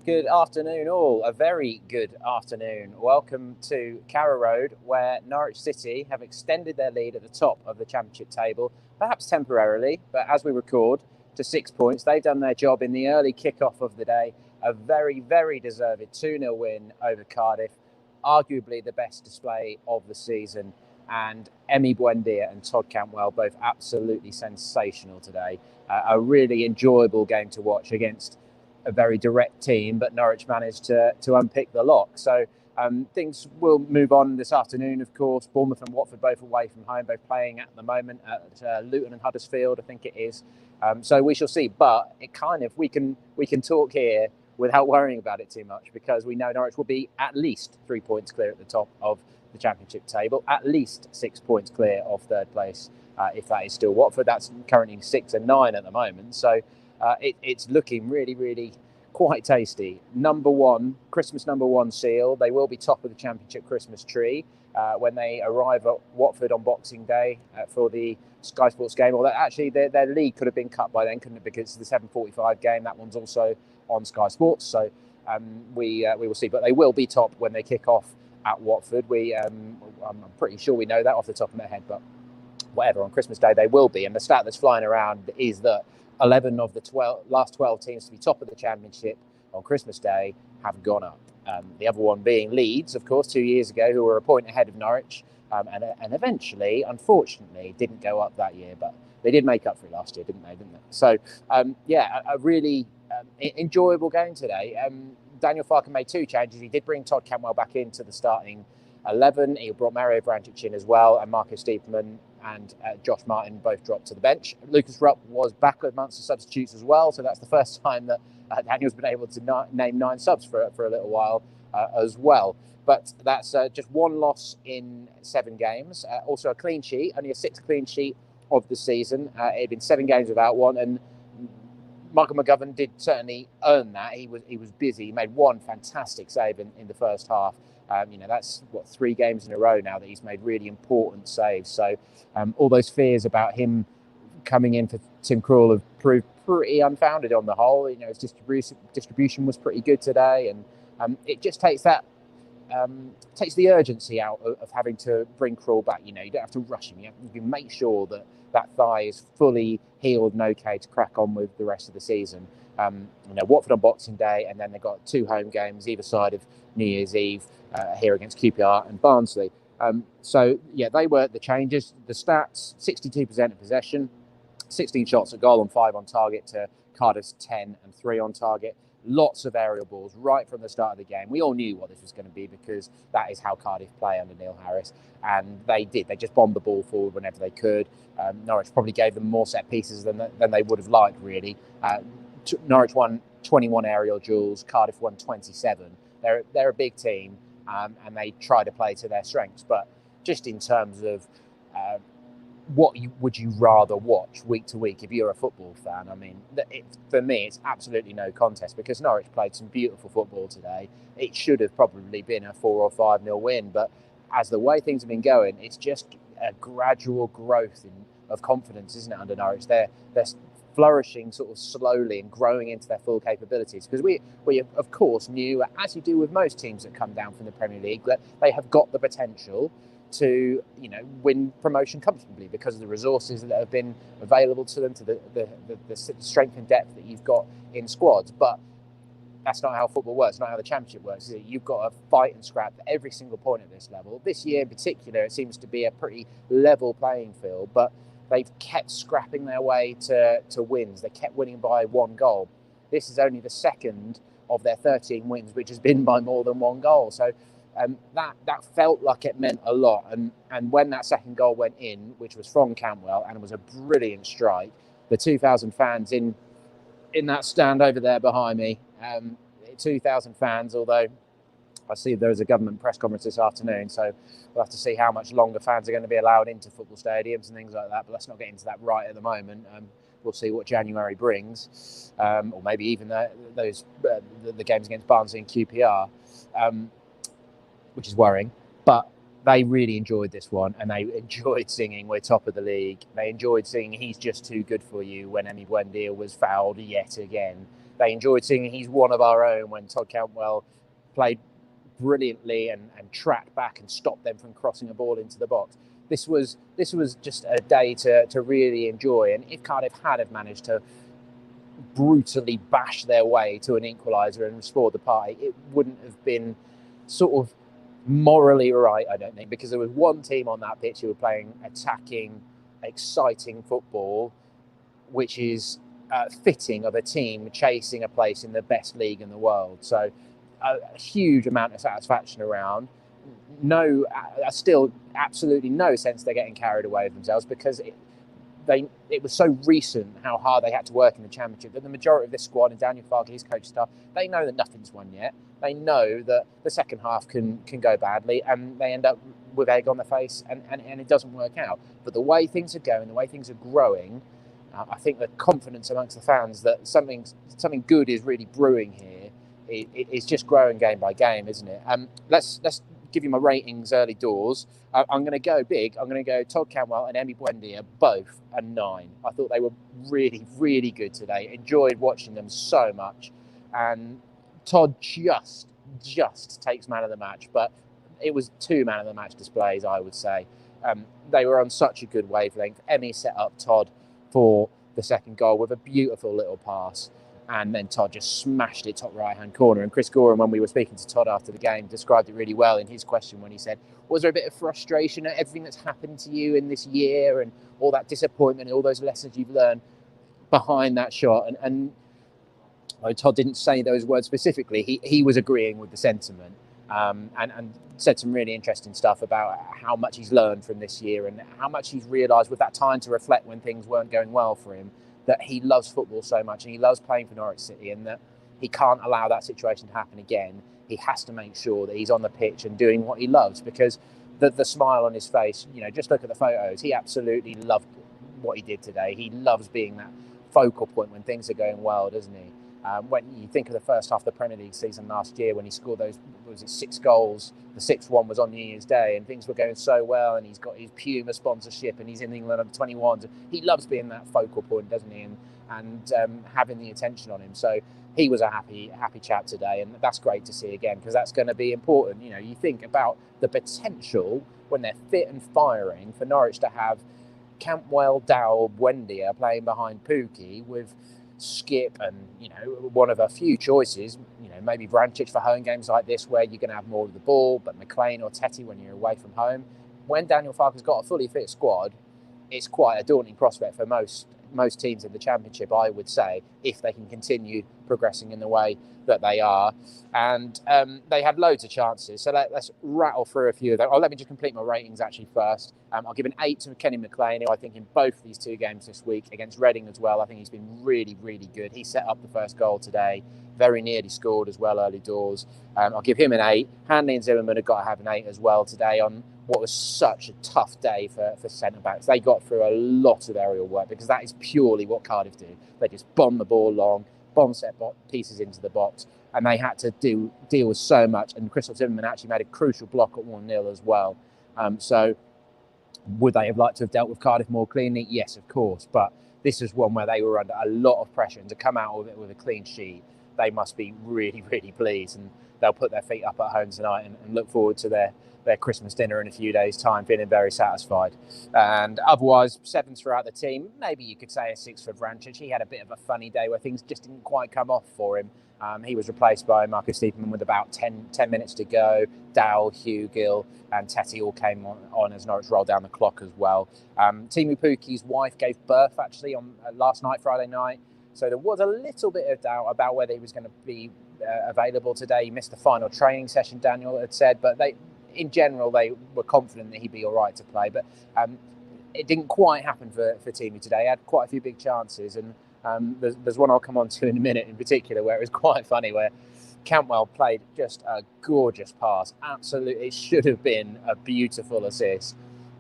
Good afternoon all, a very good afternoon. Welcome to Carrow Road, where Norwich City have extended their lead at the top of the Championship table, perhaps temporarily, but as we record, to 6 points. They've done their job in the early kick-off of the day, a very, very deserved 2-0 win over Cardiff, arguably the best display of the season. And Emi Buendia and Todd Cantwell both absolutely sensational today. A really enjoyable game to watch against a very direct team, but Norwich managed to unpick the lock. So things will move on this afternoon, of course. Bournemouth and Watford both away from home, both playing at the moment at Luton and Huddersfield, I think it is. So we shall see. But it kind of we can talk here without worrying about it too much, because we know Norwich will be at least 3 points clear at the top of the Championship table, at least 6 points clear of third place, if that is still Watford. That's currently 6 and 9 at the moment. So it's looking really, really quite tasty. Christmas number one seal. They will be top of the Championship Christmas tree when they arrive at Watford on Boxing Day for the Sky Sports game. Although actually their league could have been cut by then, couldn't it? Because it's the 7:45 game. That one's also on Sky Sports. So we will see. But they will be top when they kick off at Watford. I'm pretty sure we know that off the top of my head. But whatever, on Christmas Day they will be. And the stat that's flying around is that 11 of the last 12 teams to be top of the Championship on Christmas Day have gone up. The other one being Leeds, of course, 2 years ago, who were a point ahead of Norwich, and eventually, unfortunately, didn't go up that year, but they did make up for it last year, didn't they? So, a really enjoyable game today. Daniel Farke made two changes. He did bring Todd Cantwell back into the starting 11. He brought Mario Vrancic in as well, and Marco Stiepermann and Josh Martin both dropped to the bench. Lucas Rupp was back amongst the substitutes as well, so that's the first time that Daniel's been able to name 9 subs for a little while as well. But that's just one loss in 7 games. Also a clean sheet, only a 6th clean sheet of the season. It had been 7 games without one, and Michael McGovern did certainly earn that. He was busy. He made one fantastic save in the first half. That's 3 games in a row now that he's made really important saves. So all those fears about him coming in for Tim Krul have proved pretty unfounded on the whole. His distribution was pretty good today, and it just takes the urgency out of having to bring Krul back. You don't have to rush him. You can make sure that thigh is fully healed and okay to crack on with the rest of the season. Watford on Boxing Day, and then they've got 2 home games either side of New Year's Eve here against QPR and Barnsley. They were the changes. The stats: 62% of possession, 16 shots at goal and 5 on target to Cardiff's 10 and 3 on target. Lots of aerial balls right from the start of the game. We all knew what this was going to be, because that is how Cardiff play under Neil Harris. And they did. They just bombed the ball forward whenever they could. Norwich probably gave them more set pieces than they would have liked, really. Norwich won 21 aerial duels. Cardiff won 27. They're a big team, and they try to play to their strengths. But just in terms of would you rather watch week to week if you're a football fan? I mean, for me, it's absolutely no contest, because Norwich played some beautiful football today. It should have probably been a 4 or 5-0 win, but as the way things have been going, it's just a gradual growth of confidence, isn't it, under Norwich? They're flourishing sort of slowly and growing into their full capabilities, because we of course knew, as you do with most teams that come down from the Premier League, that they have got the potential to win promotion comfortably because of the resources that have been available to them, to the strength and depth that you've got in squads. But that's not how football works, not how the Championship works, is it? You've got to fight and scrap at every single point at this level. This year in particular, it seems to be a pretty level playing field, but they've kept scrapping their way to wins. They kept winning by 1 goal. This is only the 2nd of their 13 wins, which has been by more than 1 goal. So that felt like it meant a lot. And when that 2nd goal went in, which was from Cantwell, and it was a brilliant strike, the 2,000 fans in that stand over there behind me, 2,000 fans, although I see there's a government press conference this afternoon, so we'll have to see how much longer fans are going to be allowed into football stadiums and things like that. But let's not get into that right at the moment. We'll see what January brings, or maybe even the games against Barnsley and QPR, which is worrying. But they really enjoyed this one, and they enjoyed singing "We're top of the league." They enjoyed singing "He's just too good for you" when Emi Buendia was fouled yet again. They enjoyed seeing he's one of our own when Todd Cantwell played brilliantly and tracked back and stopped them from crossing a ball into the box. This was just a day to really enjoy. And if Cardiff had managed to brutally bash their way to an equaliser and restored the party, it wouldn't have been sort of morally right, I don't think, because there was one team on that pitch who were playing attacking, exciting football, which is fitting of a team chasing a place in the best league in the world. So a huge amount of satisfaction around. Still absolutely no sense they're getting carried away with themselves, because it was so recent how hard they had to work in the Championship that the majority of this squad and Daniel Farke, his coach staff, they know that nothing's won yet. They know that the second half can go badly, and they end up with egg on their face, and it doesn't work out. But the way things are going, the way things are growing, I think the confidence amongst the fans that something good is really brewing here, it's just growing game by game, isn't it? Let's give you my ratings early doors. I'm going to go big. I'm going to go Todd Cantwell and Emi Buendia, both a 9. I thought they were really, really good today. Enjoyed watching them so much. And Todd just takes man of the match, but it was 2 man of the match displays, I would say. They were on such a good wavelength. Emi set up Todd for the second goal with a beautiful little pass, and then Todd just smashed it top right-hand corner. And Chris Gorham, when we were speaking to Todd after the game, described it really well in his question when he said, was there a bit of frustration at everything that's happened to you in this year and all that disappointment and all those lessons you've learned behind that shot? And Todd didn't say those words specifically. He was agreeing with the sentiment, and said some really interesting stuff about how much he's learned from this year and how much he's realised with that time to reflect when things weren't going well for him, that he loves football so much and he loves playing for Norwich City, and that he can't allow that situation to happen again. He has to make sure that he's on the pitch and doing what he loves, because the smile on his face, just look at the photos. He absolutely loved what he did today. He loves being that focal point when things are going well, doesn't he? When you think of the first half of the Premier League season last year, when he scored those 6 goals, the 6th one was on New Year's Day, and things were going so well, and he's got his Puma sponsorship, and he's in the England under 21s. He loves being that focal point, doesn't he? And having the attention on him. So he was a happy chap today, and that's great to see again, because that's going to be important. You think about the potential when they're fit and firing for Norwich to have Cantwell, Dowell, Buendia playing behind Pukki with Skip and one of a few choices, maybe Vrancic for home games like this where you're going to have more of the ball, but McLean or Tetty when you're away from home. When Daniel Farke's got a fully fit squad, it's quite a daunting prospect for most teams in the Championship, I would say, if they can continue progressing in the way that they are. And they had loads of chances, so let's rattle through a few of them. Let me just complete my ratings actually first. I'll give an 8 to Kenny McLean, who I think in both these 2 games this week, against Reading as well, I think he's been really, really good. He set up the first goal today, very nearly scored as well early doors. I'll give him an 8. Hanley and Zimmerman have got to have an 8 as well today on what was such a tough day for centre-backs. They got through a lot of aerial work, because that is purely what Cardiff do. They just bomb the ball long, bomb set pieces into the box, and they had to deal with so much. And Christoph Zimmerman actually made a crucial block at 1-0 as well. So would they have liked to have dealt with Cardiff more cleanly? Yes, of course. But this is one where they were under a lot of pressure, and to come out with it with a clean sheet, they must be really, really pleased. And they'll put their feet up at home tonight and look forward to their Christmas dinner in a few days' time, feeling very satisfied. And otherwise, 7s throughout the team. Maybe you could say a 6 for Vrancic. He had a bit of a funny day where things just didn't quite come off for him. He was replaced by Marcus Stiepermann with about 10 minutes to go. Dowell, Hugh, Gill and Tetty all came on as Norwich rolled down the clock as well. Timu Pukki's wife gave birth actually on last night, Friday night. So there was a little bit of doubt about whether he was going to be available today. He missed the final training session, Daniel had said, but in general, they were confident that he'd be all right to play. But it didn't quite happen for Timu today. He had quite a few big chances, and there's one I'll come on to in a minute in particular where it was quite funny, where Cantwell played just a gorgeous pass. Absolutely, it should have been a beautiful assist.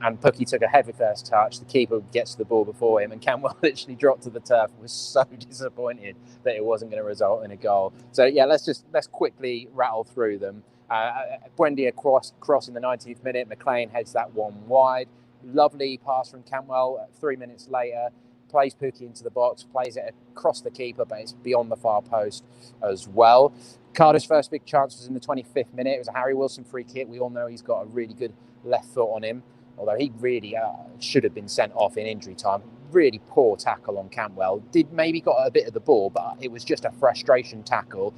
And Pukki took a heavy first touch. The keeper gets to the ball before him, and Cantwell literally dropped to the turf. Was so disappointed that it wasn't going to result in a goal. So yeah, let's quickly rattle through them. Buendia cross in the 19th minute. McLean heads that one wide. Lovely pass from Cantwell. 3 minutes later, plays Pookie into the box, plays it across the keeper, but it's beyond the far post as well. Cardiff's first big chance was in the 25th minute. It was a Harry Wilson free kick. We all know he's got a really good left foot on him, although he really should have been sent off in injury time. Really poor tackle on Cantwell. Maybe got a bit of the ball, but it was just a frustration tackle.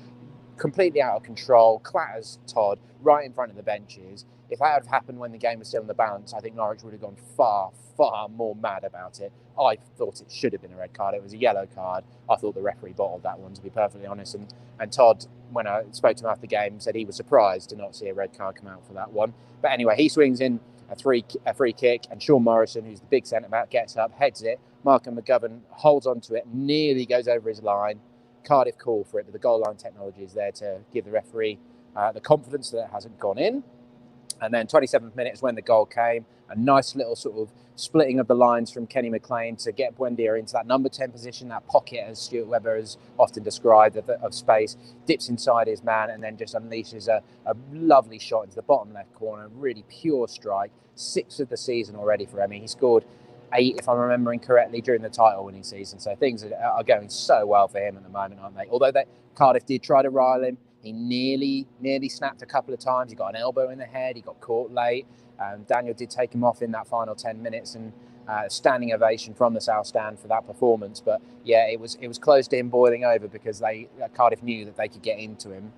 Completely out of control, clatters Todd right in front of the benches. If that had happened when the game was still in the balance, I think Norwich would have gone far, far more mad about it. I thought it should have been a red card. It was a yellow card. I thought the referee bottled that one, to be perfectly honest. And Todd, when I spoke to him after the game, said he was surprised to not see a red card come out for that one. But anyway, he swings in a free kick, and Sean Morrison, who's the big centre-back, gets up, heads it. Markham McGovern holds onto it, nearly goes over his line. Cardiff call for it, but the goal line technology is there to give the referee the confidence that it hasn't gone in. And then 27th minute is when the goal came. A nice little sort of splitting of the lines from Kenny McLean to get Buendia into that number 10 position, that pocket, as Stuart Webber has often described, of space, dips inside his man and then just unleashes a lovely shot into the bottom left corner. Really pure strike. 6th of the season already for Emmy. He scored 8, if I'm remembering correctly, during the title-winning season. So things are going so well for him at the moment, aren't they? Although Cardiff did try to rile him. He nearly snapped a couple of times. He got an elbow in the head. He got caught late. Daniel did take him off in that final 10 minutes, and standing ovation from the South Stand for that performance. But yeah, it was closed in, boiling over, because Cardiff knew that they could get into him.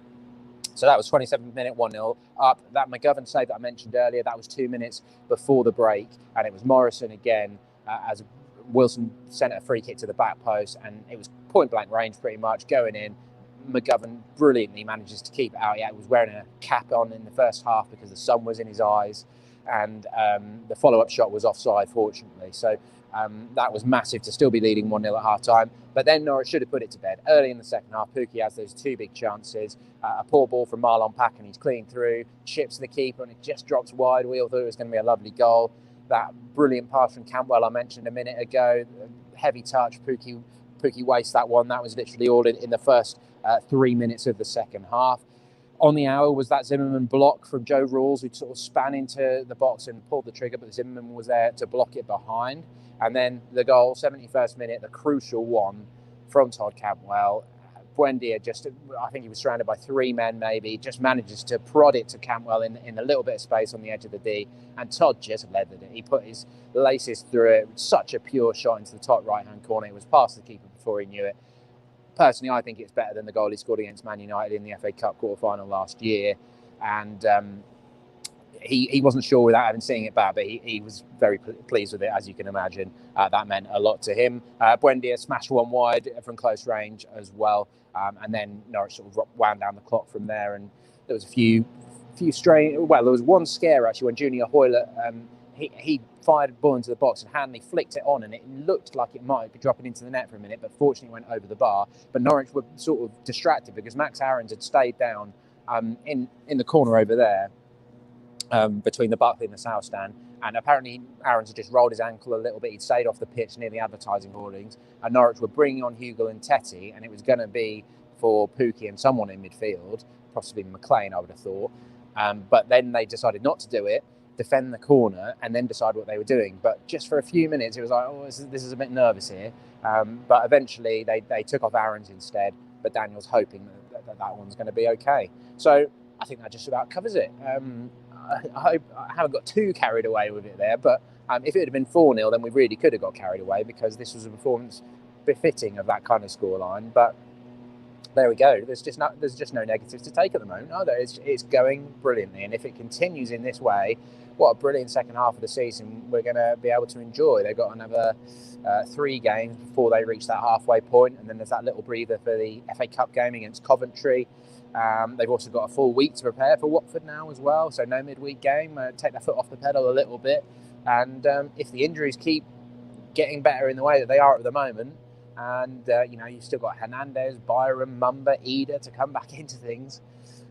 So that was 27th minute, 1-0 up. That McGovern save that I mentioned earlier, that was 2 minutes before the break, and it was Morrison again as Wilson sent a free kick to the back post, and it was point blank range pretty much going in. McGovern brilliantly manages to keep it out. Yeah, he was wearing a cap on in the first half because the sun was in his eyes, and the follow-up shot was offside, fortunately. So that was massive to still be leading 1-0 at half-time. But then Norwich should have put it to bed. Early in the second half, Pookie has those 2 big chances. A poor ball from Marlon Pack, and he's clean through, chips the keeper, and it just drops wide. We all thought it was going to be a lovely goal. That brilliant pass from Cantwell I mentioned a minute ago, heavy touch, Pookie wastes that one. That was literally all in the first 3 minutes of the second half. On the hour was that Zimmerman block from Joe Rawls, who sort of span into the box and pulled the trigger, but Zimmerman was there to block it behind. And then the goal, 71st minute, the crucial one from Todd Cantwell. Buendia I think he was surrounded by 3 men maybe, just manages to prod it to Cantwell in a little bit of space on the edge of the D, and Todd just leathered it. He put his laces through it. Such a pure shot into the top right-hand corner. It was past the keeper before he knew it. Personally, I think it's better than the goal he scored against Man United in the FA Cup quarter-final last year, and he wasn't sure without having seen it back, but he was very pleased with it, as you can imagine. That meant a lot to him. Buendia smashed one wide from close range as well, and then Norwich sort of wound down the clock from there. And there was a few strange. Well, there was one scare actually when Junior Hoylett he fired a ball into the box and Hanley flicked it on, and it looked like it might be dropping into the net for a minute, but fortunately went over the bar. But Norwich were sort of distracted because Max Aarons had stayed down in the corner over there. Between the Buckley and the South Stand, and apparently Aarons had just rolled his ankle a little bit. He'd stayed off the pitch near the advertising hoardings, and Norwich were bringing on Hugill and Tetty, and it was going to be for Pookie and someone in midfield, possibly McLean, I would have thought. But then they decided not to do it, defend the corner, and then decide what they were doing. But just for a few minutes, it was like, oh, this is a bit nervous here. But eventually they took off Aarons instead, but Daniel's hoping that one's going to be okay. So I think that just about covers it. I haven't got too carried away with it there, but if it had been 4-0, then we really could have got carried away, because this was a performance befitting of that kind of scoreline. But there we go. There's just no negatives to take at the moment. No, it's going brilliantly, and if it continues in this way, what a brilliant second half of the season we're going to be able to enjoy. They've got another 3 games before they reach that halfway point, and then there's that little breather for the FA Cup game against Coventry. They've also got a full week to prepare for Watford now as well, so no midweek game. Take their foot off the pedal a little bit, and if the injuries keep getting better in the way that they are at the moment, and you've still got Hernandez, Byram, Mumba, Eder to come back into things,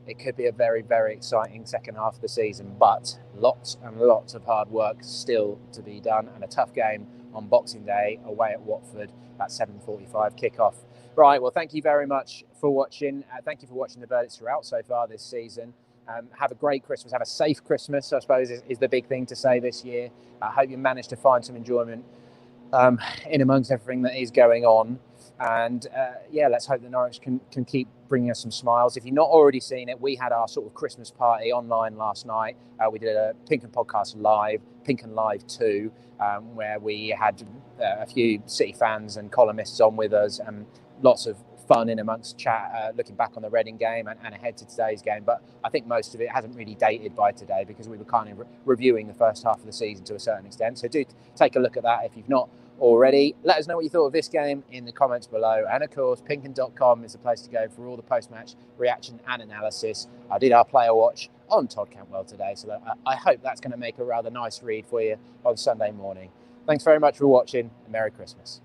it could be a very, very exciting second half of the season. But lots and lots of hard work still to be done, and a tough game on Boxing Day away at Watford at 7:45 kickoff. Right, well, thank you very much for watching. Thank you for watching the verdicts throughout so far this season. Have a great Christmas. Have a safe Christmas, I suppose, is the big thing to say this year. I hope you managed to find some enjoyment in amongst everything that is going on. And yeah, let's hope that Norwich can keep bringing us some smiles. If you've not already seen it, we had our sort of Christmas party online last night. We did a Pink and Podcast Live, Pink and Live 2, where we had a few City fans and columnists on with us, and lots of fun in amongst chat, looking back on the Reading game and ahead to today's game. But I think most of it hasn't really dated by today, because we were kind of reviewing the first half of the season to a certain extent. So do take a look at that if you've not already. Let us know what you thought of this game in the comments below. And of course, pinkin.com is the place to go for all the post-match reaction and analysis. I did our player watch on Todd Cantwell today, so I hope that's going to make a rather nice read for you on Sunday morning. Thanks very much for watching, and Merry Christmas.